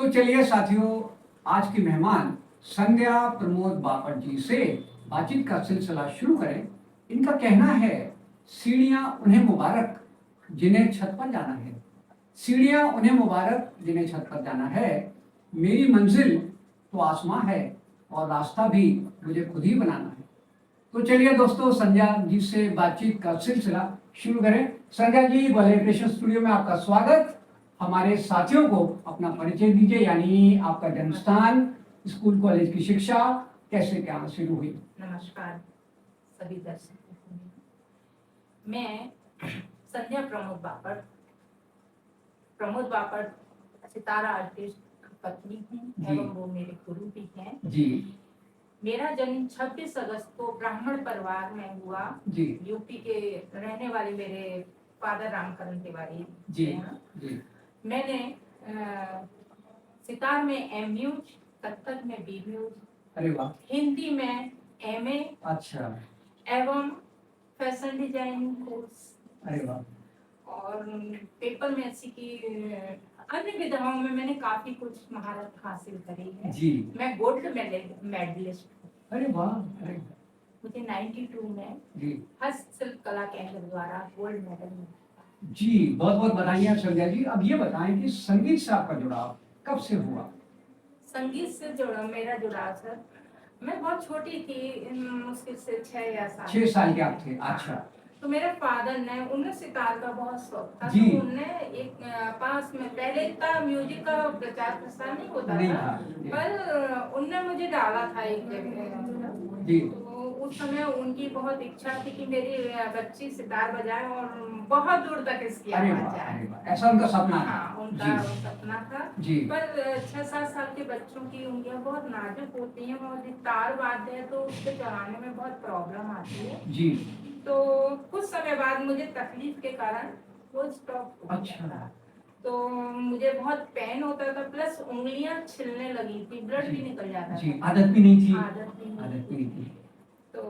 तो चलिए साथियों, आज की मेहमान संध्या प्रमोद बापट जी से बातचीत का सिलसिला शुरू करें। इनका कहना है, सीढ़ियां उन्हें मुबारक जिन्हें छत पर जाना है। सीढ़ियां उन्हें मुबारक जिन्हें छत पर जाना है। मेरी मंजिल तो आसमां है और रास्ता भी मुझे खुद ही बनाना है। तो चलिए दोस्तों, संध्या जी से बातचीत का सिलसिला शुरू करें। संध्या जी, ग्वालियर क्रिएशन स्टूडियो में आपका स्वागत। हमारे साथियों को अपना परिचय दीजिए, यानी आपका जन्म स्थान, स्कूल कॉलेज की शिक्षा कैसे क्या शुरू हुई। नमस्कार सभी दर्शकों को। मैं संध्या प्रमोद बापट सितारा आर्टिस्ट की पत्नी हूँ एवं वो मेरे गुरु भी हैं जी। मेरा जन्म 26 अगस्त को ब्राह्मण परिवार में हुआ जी। यूपी के रहने वाले मेरे फादर रामकरण तिवारी जी। जी। मैंने सितार में एम म्यूज, कथक में बी म्यूज, अरे वाह, हिंदी में एमए, अच्छा, एवं फैशन डिजाइनिंग कोर्स, अरे वाह, और पेपर में ऐसी की अन्य विधाओं में मैंने काफी कुछ महारत हासिल करी है जी। मैं गोल्ड मेडलिस्ट हूँ। अरे वाह, अरे मुझे 92 में जी हस्तशिल्प कला केंद्र द्वारा गोल्ड मेडल मिला। जी, बहुत बहुत बधाई संध्या जी। अब ये बताएं कि संगीत से आपका जुड़ाव कब से हुआ। संगीत से जुड़ा मेरा जुड़ाव सर, मैं बहुत छोटी थी, मुश्किल से 6 साल के आप थे। अच्छा। तो मेरे फादर ने, उन्हें सितार का बहुत शौक था, जी। तो उनने एक पास में, पहले इतना म्यूजिक का प्रचार प्रसार नहीं होता था, पर उनने मुझे डाला था एक जगह जी। तो उस समय उनकी बहुत इच्छा थी कि मेरी बच्ची सितार बजाए और बहुत दूर तक इसकी आवाज जाए। ऐसा उनका सपना था। हाँ, उनका सपना था जी। पर 6-7 साल के बच्चों की उंगलियां बहुत नाजुक होती हैं और तार वाद्य है तो उसके चलाने में बहुत प्रॉब्लम आती है जी। तो कुछ समय बाद मुझे तकलीफ के कारण वो स्टॉप हो गया था। तो मुझे बहुत पेन होता था, प्लस उंगलियां छिलने लगी थी, ब्लड भी निकल जाता था। आदत भी नहीं थी। आदत भी नहीं थी। तो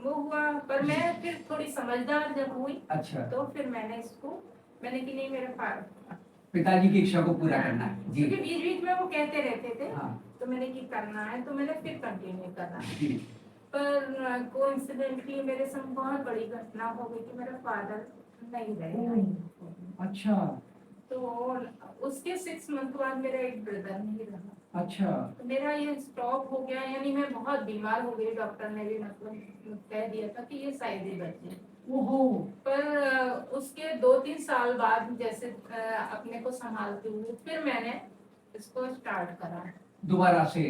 वो हुआ, पर मैं फिर थोड़ी समझदार जब हुई, अच्छा, तो फिर मैंने कि नहीं, मेरे पिताजी की इच्छा को पूरा करना है जी। क्योंकि बीच बीच में वो कहते रहते थे। हाँ। तो मैंने की करना है, तो मैंने फिर कंटिन्यू करना जी। पर कोइंसिडेंटली मेरे संग बहुत बड़ी घटना हो गई कि मेरे फादर नहीं रहे। अच्छा। तो उसके 6 मंथ बाद मेरा एक ब्रदर नहीं रहा। अच्छा। तो मेरा ये स्टॉप हो गया, यानी मैं बहुत बीमार हो गई। डॉक्टर ने भी मतलब कह दिया था कि ये शायद ही बचे। ओहो। पर उसके 2-3 साल बाद जैसे अपने को संभालते हुए फिर मैंने इसको स्टार्ट करा दोबारा से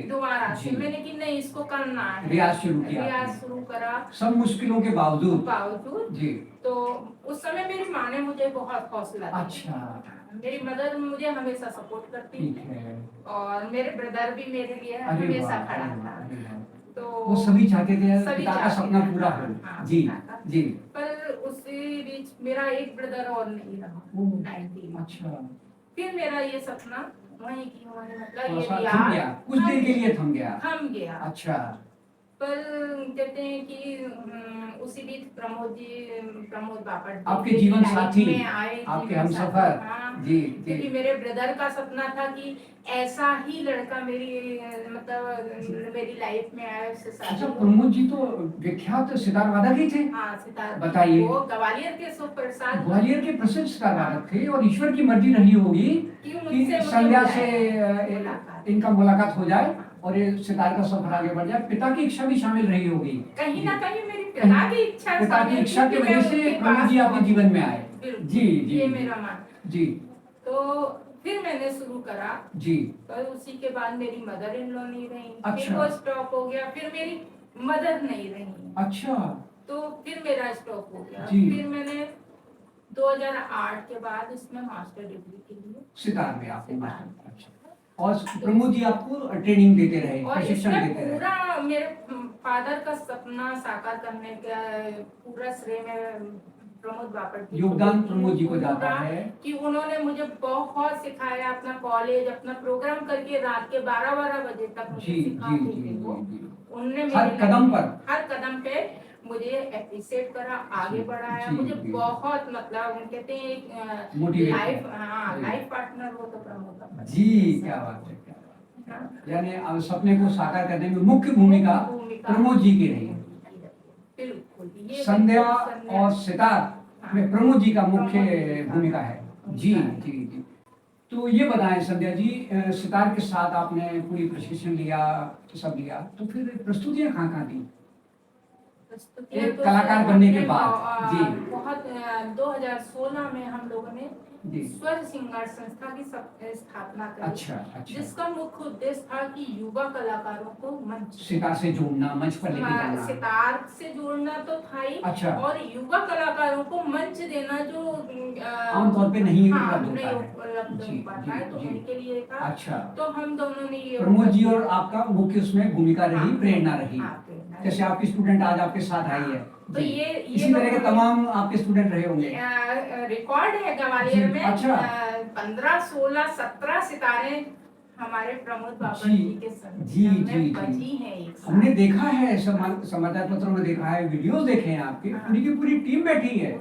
मैंने कि नहीं, इसको करना है। रियाज शुरू करा सब मुश्किलों के बावजूद जी। तो उस समय मेरी माँ ने मुझे बहुत हौसला दिया। अच्छा। मेरी मदर मुझे हमेशा सपोर्ट करती है और मेरे ब्रदर भी मेरे लिए हमेशा खड़ा था। तो वो सभी चाहते थे पिता का सपना पूरा हो जी जी। पर उसी बीच मेरा एक ब्रदर और नहीं रहा 19। अच्छा। फिर मेरा ये सपना वहीं की वहीं, मतलब ये कुछ देर के लिए थम गया। अच्छा। पर कहते हैं कि उसी बीच प्रमोद बापट आपके जीवन साथी में आए, आपके हमसफर। हाँ, जी क्योंकि मेरे ब्रदर का सपना था कि ऐसा ही लड़का मेरी लाइफ में आए, उससे शादी। अच्छा, प्रमोद जी तो विख्यात सितार वादक ही थे। हाँ, सितार। बताइए। वो ग्वालियर के सुप्रसाद, ग्वालियर के प्रसिद्ध सितार वादक थे और ईश्वर की मर्जी रही होगी कि संध्या से इनका मुलाकात हो जाए और ये सितार का सफर आगे बढ़ जाए। पिता की इच्छा भी शामिल रही होगी कहीं ना कहीं। मेरी पिता की इच्छा की वजह से प्रमोद जी आपके जीवन में आए। जी जी, ये मेरा मान जी। तो फिर मैंने शुरू करा जी। तो उसी के बाद मेरी मदर इन लॉ नहीं रही। अच्छा। फिर वो स्टॉप हो गया, फिर मेरी मदर नहीं रही। अच्छा। तो फिर मेरा स्टॉप हो गया जी। फिर मैंने 2008 के बाद इसमें मास्टर डिग्री के लिए सितार में आपने मास्टर। अच्छा। और प्रमोद जी आपको ट्रेनिंग देते रहे, प्रशिक्षण देते रहे। पूरा मेरे फादर का सपना साकार करने का पूरा श्रेय में प्रमोद बापट जी, योगदान प्रमोद जी को जाता है कि उन्होंने मुझे बहुत सिखाया। अपना कॉलेज, अपना प्रोग्राम करके रात के 12-12 बजे तक मुझे सिखाते थे वो। उन्होंने हर कदम पे मुझे एप्रिशिएट करा, आगे बढ़ाया। मुझे बहुत, मतलब कहते हैं लाइफ पार्टनर हो तो प्रमोद जी, क्या बात है, क्या बात है। यानी अब सपने को साकार करने में मुख्य भूमिका प्रमोद जी की रही है। बिल्कुल, संध्या और सितार में प्रमोद जी का मुख्य भूमिका है। जी जी जी। तो ये बताएं संध्या जी, सितार के साथ आपने पूरी प्रशिक्षण लिया, सब लिया, तो फिर प्रस्तुतियां कहाँ कहाँ दी? एक तो कलाकार बनने के बाद जी बहुत 2016 में हम लोगों ने स्वर श्रृंगार संस्था की स्थापना करी। अच्छा अच्छा। जिसका मुख्य उद्देश्य था कि युवा कलाकारों को मंच सितार से जोड़ना, मंच पर लेके जाना। सितार से जोड़ना तो था ही, अच्छा। और युवा कलाकारों को मंच देना जो आमतौर पे नहीं उपलब्ध हो पाता है, तो उनके लिए था। अच्छा। तो हम दोनों ने ये प्रमोद जी और आपका मुख्य उसमें भूमिका रही, प्रेरणा रही। जैसे आपकी स्टूडेंट आज आपके साथ आई है, तो ये इसी तरह के तमाम आपके स्टूडेंट रहे होंगे। रिकॉर्ड है ग्वालियर में। अच्छा। 15, 16, 17 सितारे हमारे प्रमोद बापट जी के जी जी बची हैं। हमने देखा है, समाचार पत्रों में देखा है, वीडियोस देखे हैं आपके, पूरी की पूरी टीम बैठी है।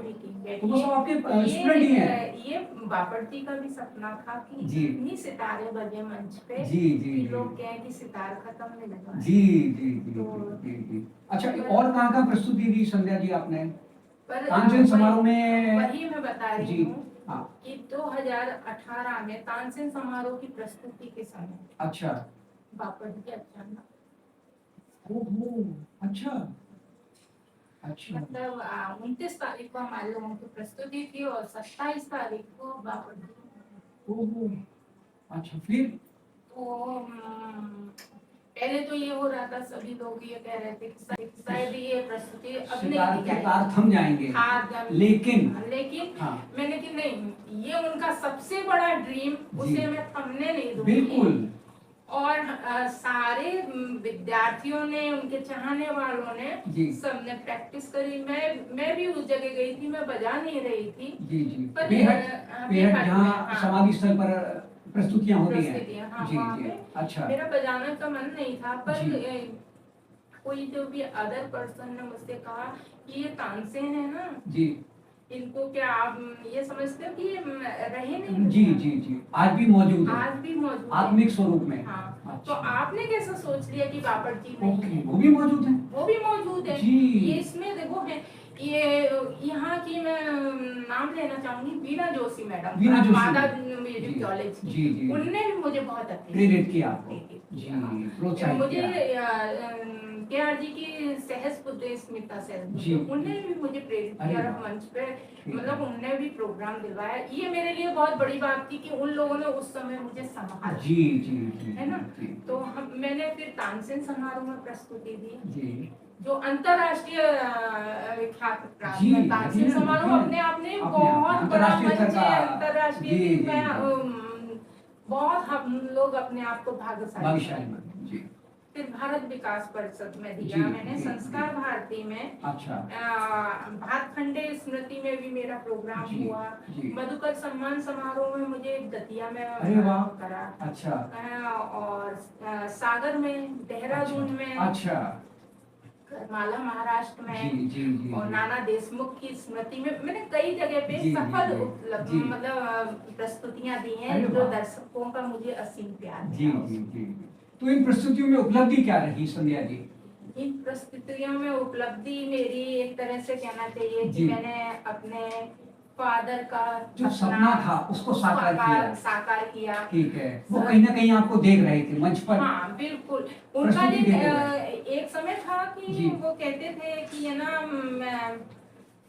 तो वो सब आपके स्टूडेंट ही हैं। ये बापट जी का भी सपना था कि इतनी सितारे बजे मंच पे। जी जी। लोग कहें कि सितार खत्म नहीं लगा। जी जी जी जी। अच्छा, और कहाँ प्रस्तुति दी संध्या जी आपने? तानसेन समारोह में। वही मैं बता रही हूँ हाँ। कि 2018 में तानसेन समारोह की प्रस्तुति के समय। अच्छा। बापट जी अचानक। ओहो, अच्छा अच्छा। मतलब 29 तारीख को हमारे लोगों की प्रस्तुति थी और 27 तारीख को बापट जी। ओहो, अच्छा। फिर तो पहले तो ये हो रहा था, सभी लोग ये कह रहे थे कि शायद ये प्रस्तुति अब नहीं के तार थम जाएंगे। लेकिन हाँ। मैंने कि नहीं, ये उनका सबसे बड़ा ड्रीम, उसे मैं थमने नहीं दूंगी। बिल्कुल। और सारे विद्यार्थियों ने, उनके चाहने वालों ने, सबने प्रैक्टिस करी। मैं भी उस जगह गई थी, मैं बजा नहीं रही थी। जी जी। पर जहाँ समाधि स्थल पर प्रस्तुतियां होती हैं। हाँ, जी जी। अच्छा। मेरा बजाने का मन नहीं था, पर कोई जो भी अदर पर्सन ने मुझसे कहा कि ये तानसेन है ना जी, इनको क्या आप ये समझते हो कि ये रहे नहीं? जी जी जी, आज भी मौजूद है। आज भी मौजूद आत्मिक स्वरूप में। हाँ। अच्छा। तो आपने कैसे सोच लिया कि बापट जी नहीं है? वो भी मौजूद है। वो भी मौजूद है जी। ये इसमें देखो है, ये यहाँ की मैं नाम लेना चाहूंगी, बीना जोशी मैडम, बीना जोशी मादा म्यूजिक कॉलेज की। जी जी। उनने भी मुझे बहुत प्रेरित किया आपको। जी, प्रोत्साहित मुझे किया। केआर जी की सहज पुत्री स्मिता सेन, उन्होंने भी मुझे प्रेरित किया मंच पे। मतलब उन्होंने भी प्रोग्राम दिलवाया। ये मेरे लिए बहुत बड़ी बात थी कि उन लोगों ने उस समय मुझे संभाला। जी जी जी। है ना? तो मैंने फिर तानसेन समारोह में प्रस्तुति दी जी, जो अंतरराष्ट्रीय विख्यात तानसेन समारोह अपने आप में बहुत बड़ा मंच है। अंतरराष्ट्रीय बहुत हम लोग अपने आप को भाग्यशाली। फिर भारत विकास परिषद में दिया मैंने, संस्कार भारती में। अच्छा। भातखंडे स्मृति में भी मेरा प्रोग्राम हुआ। मधुकर सम्मान समारोह में मुझे दतिया में करा। अच्छा। और सागर में, देहरादून में। अच्छा। माला महाराष्ट्र में। जी। और नाना देशमुख की स्मृति में मैंने कई जगह पे सफल मतलब प्रस्तुतियां दी हैं, जो दर्शकों का मुझे असीम प्यार दिया। तो इन प्रस्तुतियों में उपलब्धि क्या रही संध्या जी? इन प्रस्तुतियों में उपलब्धि मेरी एक तरह से कहना चाहिए कि मैंने अपने फादर का जो सपना था उसको साकार किया। ठीक है। वो कहीं ना कहीं आपको देख रहे थे मंच पर। हाँ बिल्कुल। उनका एक समय था कि वो कहते थे कि ये ना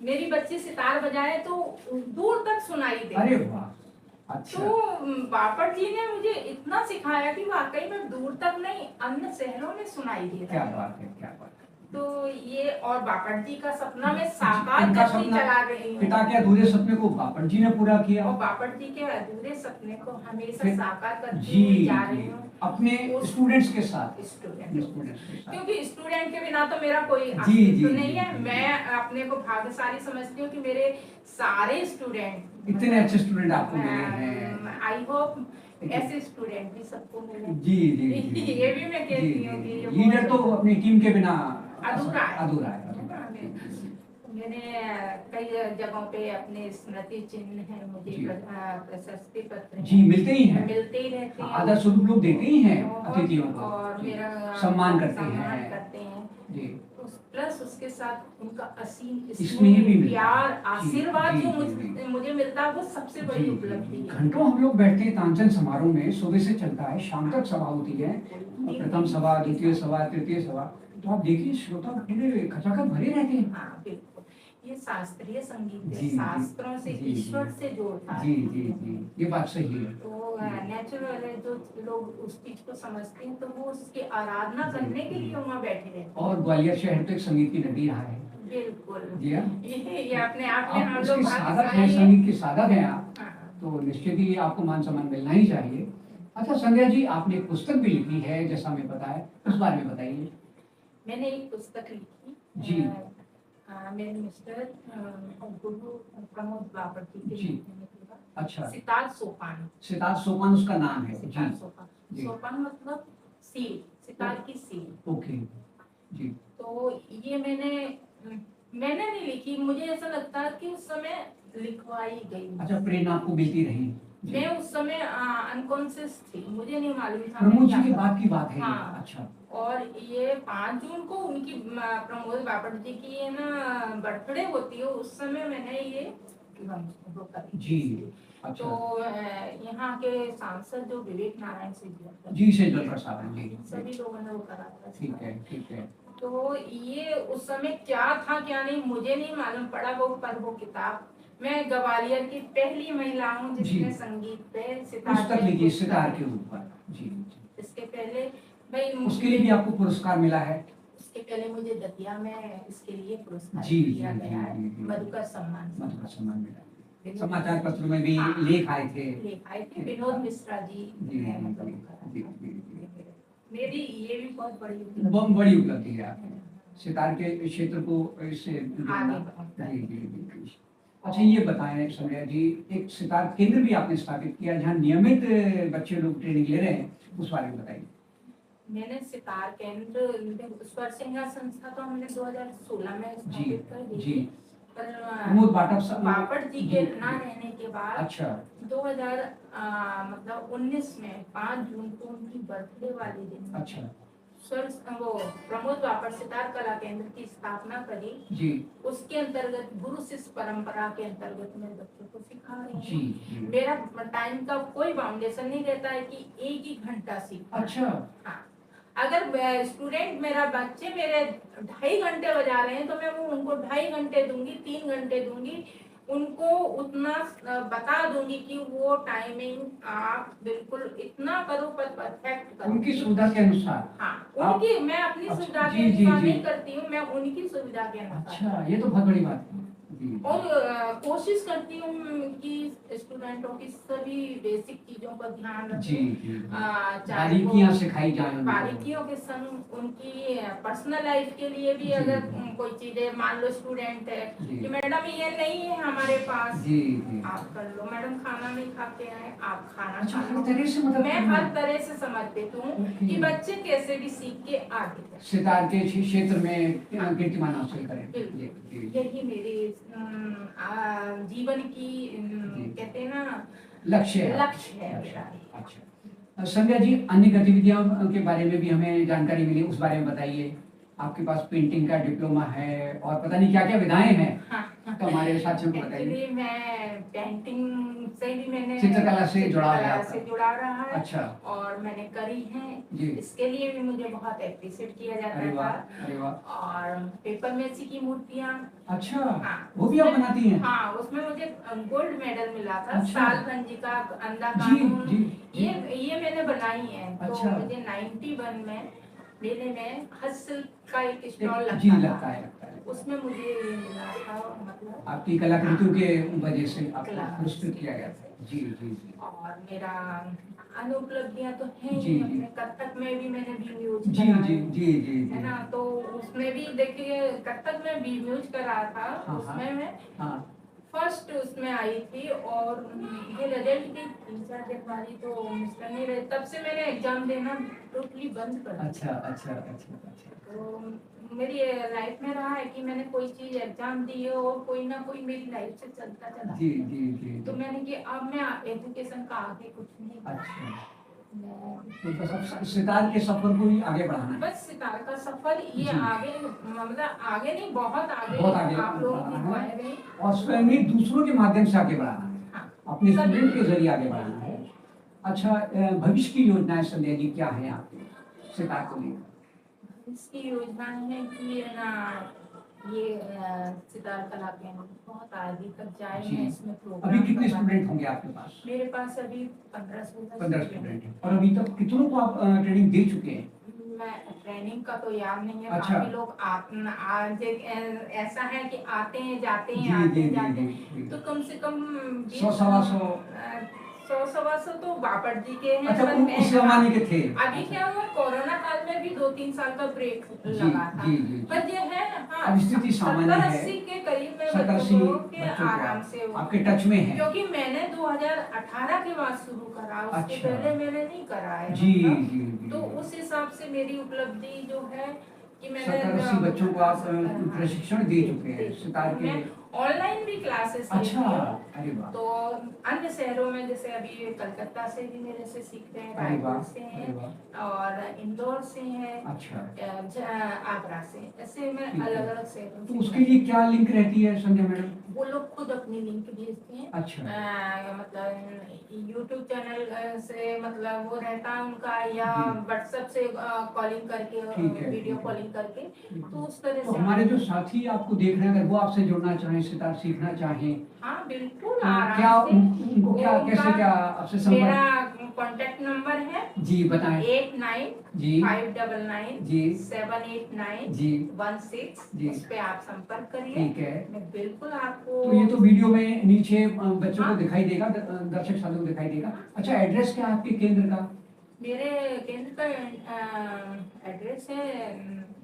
मेरी बच्ची सितार बजाए तो दूर तक सुनाई दे। अरे वाह। अच्छा। तो बापट जी ने मुझे इतना सिखाया कि वाकई में दूर तक नहीं, अन्य शहरों में सुनाई दे रहा है। क्या बात है, क्या बात है। तो ये और बापट जी का सपना में साकार करती चला रही हूँ। पिता के अधूरे सपने को बापट जी ने पूरा किया, और बापट जी के अधूरे सपने को हमेशा साकार करती जा रही हूँ अपने स्टूडेंट्स के साथ। क्योंकि स्टूडेंट के बिना तो मेरा कोई अस्तित्व नहीं है। मैं अपने को भाग्यशाली समझती हूँ कि मेरे सारे स्टूडेंट, इतने अच्छे स्टूडेंट आपको मिले हैं। आई होप ऐसे स्टूडेंट भी सबको मिले। जी जी। ये भी मैं कहती हूँ कि लीडर तो अपनी टीम के बिना अधूरा है। मैंने कई जगहों पे अपने स्मृति चिन्ह है, मुझे प्रशस्ति पत्र जी मिलते ही हैं, मिलते ही रहते हैं, आदर स्वरूप लोग देते ही हैं अतिथियों को, और मेरा सम्मान करते हैं जी। प्लस उसके साथ उनका असीम स्नेह भी प्यार, आशीर्वाद जो मुझे मिलता है वो सबसे बड़ी उपलब्धि है। घंटों हम लोग बैठते हैं तानसेन समारोह में, सुबह से चलता है, शाम तक सभा होती है, प्रथम सभा, द्वितीय सभा, तृतीय सभा, तो आप देखिए श्रोता पूरे खचाखच भरे रहते हैं। हाँ बिल्कुल, ये शास्त्रीय संगीत है, शास्त्रों से, ईश्वर से जोड़ता है। जी जी जी, ये बात सही है। तो नेचुरल है, जो लोग उस चीज को समझते हैं तो वो उसकी आराधना करने के लिए वहाँ बैठे रहते हैं। और ग्वालियर शहर तो एक संगीत की नगरी रहा है। बिल्कुल जी हाँ, ये अपने आप में हम लोग साधक है, संगीत के साधक हैं आप, तो निश्चित ही आपको मान सम्मान मिलना ही चाहिए। अच्छा संध्या जी, आपने एक पुस्तक भी लिखी है जैसा हमें पता है, उस बारे में बताइए। मैंने एक पुस्तक लिखी जी, मेरे मिस्टर गुरु प्रमोद बापट जी। अच्छा, सितार सोपान। सितार सोपान उसका नाम है। सितार सोपान, सोपान मतलब सील, सितार की सील। ओके जी। तो ये मैंने नहीं लिखी, मुझे ऐसा लगता है कि उस समय लिखवाई गई। अच्छा, प्रेरणा आपको मिलती रही। मैं उस समय अनकॉन्शियस थी, मुझे नहीं मालूम था प्रमोद जी के बाद की बात है। हाँ, अच्छा। और ये 5 जून को उनकी प्रमोद बापट जी की है ना बर्थडे होती है, उस समय मैंने ये जी। अच्छा। तो यहाँ के सांसद जो विवेक नारायण सिंह जी से जल प्रसाद जी, सभी लोगों ने वो करा था। ठीक है ठीक है। तो ये उस समय क्या था क्या नहीं मुझे नहीं मालूम पड़ा, वो पर वो किताब मैं ग्वालियर की पहली महिला हूँ जिसने संगीत पे सितार लिखी, सितार के ऊपर। जी। इसके पहले भाई उसके लिए भी आपको पुरस्कार मिला है। उसके पहले मुझे दतिया में इसके लिए पुरस्कार दिया गया है, मधुकर सम्मान मिला। समाचार पत्र में भी लेख आए थे। विनोद मिश्रा जी। मेरी ये भी बहुत बड़ी उपलब्धि है आपने सितार के क्षेत्र को इससे जी। अच्छा ये बताएं संध्या जी, एक सितार केंद्र भी आपने स्थापित किया जहाँ नियमित बच्चे लोग ट्रेनिंग ले रहे हैं, उस बारे में बताइए। मैंने सितार केंद्र स्वर सिंगार संस्था तो हमने 2016 में स्थापित कर दी थी। प्रमोद बापट जी के ना रहने के बाद अच्छा 2019 में 5 जून को उनकी बर्थडे वाले दिन अच्छा वो प्रमोद बापट सितार कला केंद्र की स्थापना करी जी। उसके अंतर्गत गुरु शिष्य परंपरा के अंतर्गत मैं बच्चों को सिखा रही हूँ जी। मेरा टाइम का कोई बाउंडेशन नहीं रहता है कि एक ही घंटा सीखना। अच्छा। हाँ, अगर स्टूडेंट मेरा बच्चे मेरे 2.5 घंटे बजा रहे हैं तो मैं वो उनको 2.5 घंटे दूंगी, 3 घंटे दूंगी, उनको उतना बता दूंगी कि वो टाइमिंग आप बिल्कुल इतना करो पर परफेक्ट करो उनकी सुविधा के अनुसार। हाँ, उनकी मैं अपनी सुविधा के अनुसार नहीं करती हूँ, मैं उनकी सुविधा के अनुसार। अच्छा, ये तो बहुत बड़ी बात है। और कोशिश करती हूँ कि स्टूडेंटों की सभी बेसिक चीजों पर ध्यान रखें, बारीकियां सिखाई जाए, बारीकियों के संग उनकी पर्सनल लाइफ के लिए भी अगर कोई चीजें मान लो स्टूडेंट है कि मैडम ये नहीं है हमारे पास, आप कर लो, मैडम खाना नहीं खा के आए आप खाना खा लो। मैं हर तरह से समर्पित हूँ कि बच्चे कैसे भी सीख के आगे सितार के क्षेत्र में कीर्तिमान हासिल करें, यही मेरी जीवन की कहते हैं ना लक्ष्य है मेरा। अच्छा संध्या जी, अन्य गतिविधियों के बारे में भी हमें जानकारी मिली, उस बारे में बताइए। आपके पास पेंटिंग का डिप्लोमा है और पता नहीं क्या क्या विधाएं हैं। हाँ, तो हमारे साथियों को बताइए। मैं पेंटिंग से भी मैंने चित्रकला से जुड़ा रहा है। अच्छा। और मैंने करी है, इसके लिए भी मुझे बहुत एप्रिशिएट किया जाता था। और पेपर मेसी की मूर्तियाँ। अच्छा। हाँ, वो भी आप बनाती हैं? हाँ, उसमें मुझे गोल्ड मेडल मिला था। अच्छा। साल गंजी का अंधा कानून ये मैंने बनाई है। अच्छा। तो मुझे 91 में मेले में हस्तशिल्प का एक स्टॉल लगता है, उसमें मुझे मिला था, मतलब आपकी कलाकृतियों के वजह से आपको पुरस्कृत किया गया था। जी जी जी। और मेरा अन्य उपलब्धियां तो हैं ही, अपने कथक में भी मैंने बी म्यूज जी जी जी जी है ना, तो उसमें भी देखिए कथक में बी म्यूज करा था। उसमें मैं फर्स्ट उसमें आई थी और ये रिजल्ट की 3-4 दिन बाद ही तो मिस्टर नहीं रहे, तब से मैंने एग्जाम देना टोटली बंद कर दिया। अच्छा अच्छा अच्छा अच्छा। तो मेरी लाइफ में रहा है कि मैंने कोई चीज एग्जाम दी है और कोई ना कोई मेरी लाइफ से चलता चला। जी जी जी। तो मैंने कि अब मैं एजुकेशन का आगे कुछ नहीं। अच्छा, तो बस अब सितार के सफर को ही आगे बढ़ाना है। बस सितार का सफर ये आगे, मतलब आगे नहीं, बहुत आगे, बहुत आगे आप लोग बढ़ाना है दिखाए और स्वयं ही दूसरों के माध्यम से आगे बढ़ाना है। हाँ, अपने स्टूडेंट के जरिए आगे बढ़ाना है। अच्छा, भविष्य की योजनाएं संध्या जी क्या है आपकी सितार को लेकर? इसकी योजना है कि ना ये सितार कला केंद्र बहुत आगे तक जाए। मैं इसमें अभी कितने स्टूडेंट होंगे आपके पास? मेरे पास अभी 15 स्टूडेंट हैं। और अभी तक कितनों को आप ट्रेनिंग दे चुके हैं? मैं ट्रेनिंग का तो याद नहीं है। अच्छा। काफी लोग आज ऐसा है कि आते हैं जाते हैं, जी, आते जी, हैं जी, जाते जी, हैं, जी। तो कम से कम 100-125 तो बापट जी के हैं। अच्छा, पर उस जमाने के थे। अभी क्या हुआ, कोरोना काल में भी 2-3 साल का ब्रेक जी, लगा था। जी, जी, पर ये है हाँ, अब स्थिति सामान्य है। 70-80 के करीब में 70-80 बच्चों के बच्चों को आराम से आपके टच में है। क्योंकि मैंने 2018 के बाद शुरू करा, उसके अच्छा। पहले मैंने नहीं करा है। जी मतलब, जी जी। तो उस हिसाब से मेरी उपलब्धि जो है कि मैंने 70-80 बच्चों को आप प्रशिक्षण दे चुके हैं सितार के। ऑनलाइन भी क्लासेस अच्छा, अरे वाह। तो अन्य शहरों में जैसे अभी कलकत्ता से भी मेरे से सीख रहे हैं, रायपुर से हैं और इंदौर से हैं। अच्छा, आगरा से, ऐसे मैं अलग अलग शहरों। तो उसके लिए क्या लिंक रहती है संध्या मैडम? वो लोग खुद अपनी लिंक भेजते हैं। अच्छा। मतलब यूट्यूब चैनल से मतलब वो रहता है उनका, या व्हाट्सएप से कॉलिंग करके, वीडियो कॉलिंग करके, तो उस तरह से हमारे जो साथी आपको देख रहे हैं, अगर वो आपसे जुड़ना चाहें, सितार सीखना चाहें, हाँ बिल्कुल, क्या उनको क्या कैसे क्या आपसे संपर्क? मेरा कांटेक्ट नंबर है जी बताएं। 89-599 जी 789 जी 16 जी। उस पे आप संपर्क करिए। ठीक है, मैं बिल्कुल आपको। तो ये तो वीडियो में नीचे बच्चों को दिखाई देगा, दर्शक साथियों को दिखाई देगा। अच्छा, एड्रेस क्या है आपके केंद्र का? मेरे केंद्र का एड्रेस है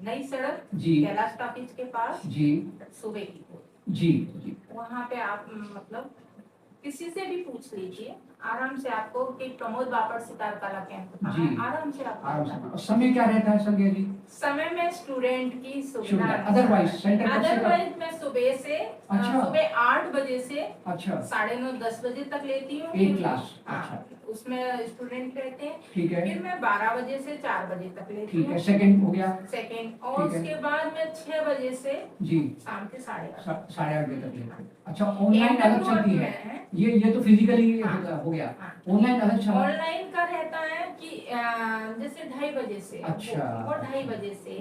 नई सड़क जी, कैलाश टॉकीज के पास जी, सुबह की जी जी। वहाँ पे आप मतलब किसी से भी पूछ लीजिए, आराम से आपको कि प्रमोद बापट सितार कला केंद्र जी, आराम से आप। समय क्या रहता है संध्या जी? समय में स्टूडेंट की सुविधा। अदरवाइज सेंटर अदरवाइज मैं सुबह से अच्छा। सुबह 8 बजे से अच्छा 9:30-10 बजे तक लेती हूँ एक क्लास। अच्छा, उसमें स्टूडेंट रहते हैं। ठीक है। फिर मैं 12 बजे से 4 बजे तक लेती हूँ। ठीक है, सेकंड हो गया। सेकंड, और उसके बाद मैं 6 बजे से जी शाम के 8:30 बजे तक लेते हैं। अच्छा, ऑनलाइन अलग चलती है ये तो फिजिकली हो गया। ऑनलाइन अलग चला। ऑनलाइन का रहता है कि जैसे 2:30 बजे से। अच्छा, वो 2:30 बजे से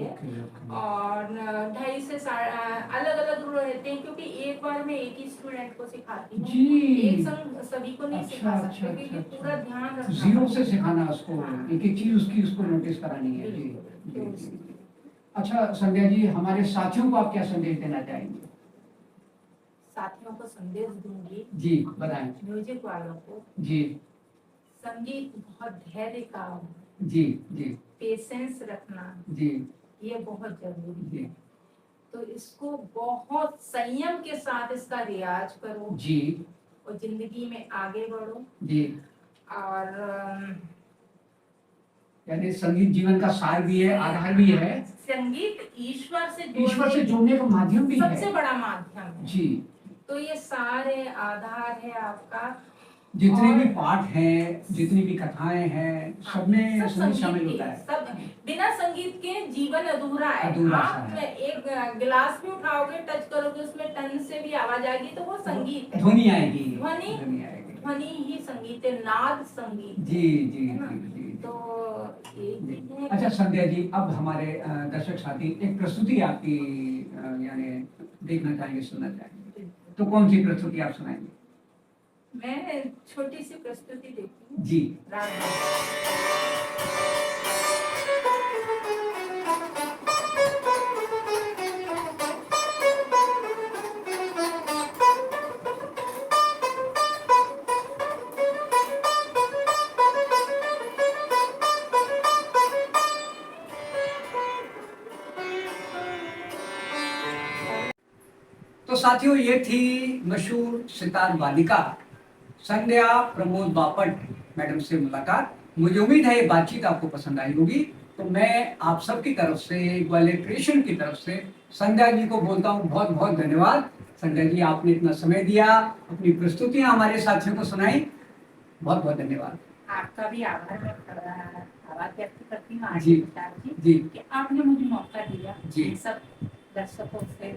और 2:30 से अलग अलग रहते हैं, क्योंकि एक बार में एक ही स्टूडेंट को सिखाती हूँ। एक संग सभी को नहीं सिखा सकते, क्योंकि पूरा ध्यान रखना, जीरो से सिखाना उसको, एक एक चीज उसको नोटिस करानी है। जी। अच्छा संध्या जी, हमारे साथियों को आप क्या संदेश देना चाहेंगे? साथियों को संदेश दूंगी जी, बताएं। म्यूजिक वालों को जी, संगीत बहुत धैर्य का, जी जी, पेशेंस रखना जी, ये बहुत जरूरी जी है। तो इसको बहुत संयम के साथ इसका रियाज करो जी, और जिंदगी में आगे बढ़ो। जी, और यानी संगीत जीवन का सार भी है, आधार भी है। संगीत ईश्वर से जोड़ने का माध्यम भी है, सबसे बड़ा माध्यम है। जी। तो ये सारे आधार है आपका। जितने भी पाठ हैं, जितनी भी कथाएं हैं, सब में संगीत शामिल होता है। सब बिना संगीत के जीवन अधूरा है। आप एक गिलास भी उठाओगे, टच करोगे, उसमें टन से भी आवाज आएगी तो वो संगीत है। ध्वनि आएगी। ध्वनि ही संगीत है, नाद संगीत। जी जी जी। तो ये अच्छा संध्या जी, अब हमारे दर्शक साथी एक प्रस्तुति आपकी यानी देखना चाहेंगे, सुनना चाहेंगे, तो कौन सी प्रस्तुति आप सुनाएंगे? मैं छोटी सी प्रस्तुति देती हूँ। जी। तो साथियों, ये थी मशहूर सितार वादिका संध्या प्रमोद बापट मैडम से मुलाकात। मुझे उम्मीद है ये बातचीत आपको पसंद आई होगी। तो मैं आप सबकी तरफ से, ग्वालियर क्रिएशन की तरफ से संध्या जी को बोलता हूँ बहुत बहुत धन्यवाद। संध्या जी, आपने इतना समय दिया, अपनी प्रस्तुतियां हमारे साथियों को सुनाई, बहुत बहुत धन्यवाद। आपका भी आभार व्यक्त करती हूँ जी जी कि आपने मुझे मौका दिया जी सब दर्शकों से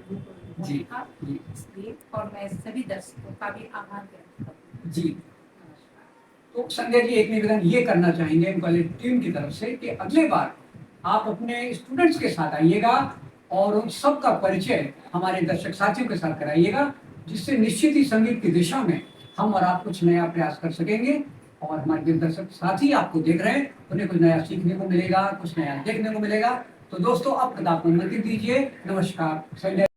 जी जी इसलिए, और मैं सभी दर्शकों का भी आभार व्यक्त करती हूँ। जी। तो संजय जी, एक निवेदन ये करना चाहेंगे ग्वालियर टीम की तरफ से कि अगले बार आप अपने स्टूडेंट्स के साथ आइएगा और उन सब का परिचय हमारे दर्शक साथियों के साथ कराइएगा, जिससे निश्चित ही संगीत की दिशा में हम और आप कुछ नया प्रयास कर सकेंगे। और हमारे जो दर्शक साथी आपको देख रहे हैं, उन्हें कुछ नया सीखने को मिलेगा, कुछ नया देखने को मिलेगा। तो दोस्तों, अब तक आप अनुमति दीजिए। नमस्कार। संजय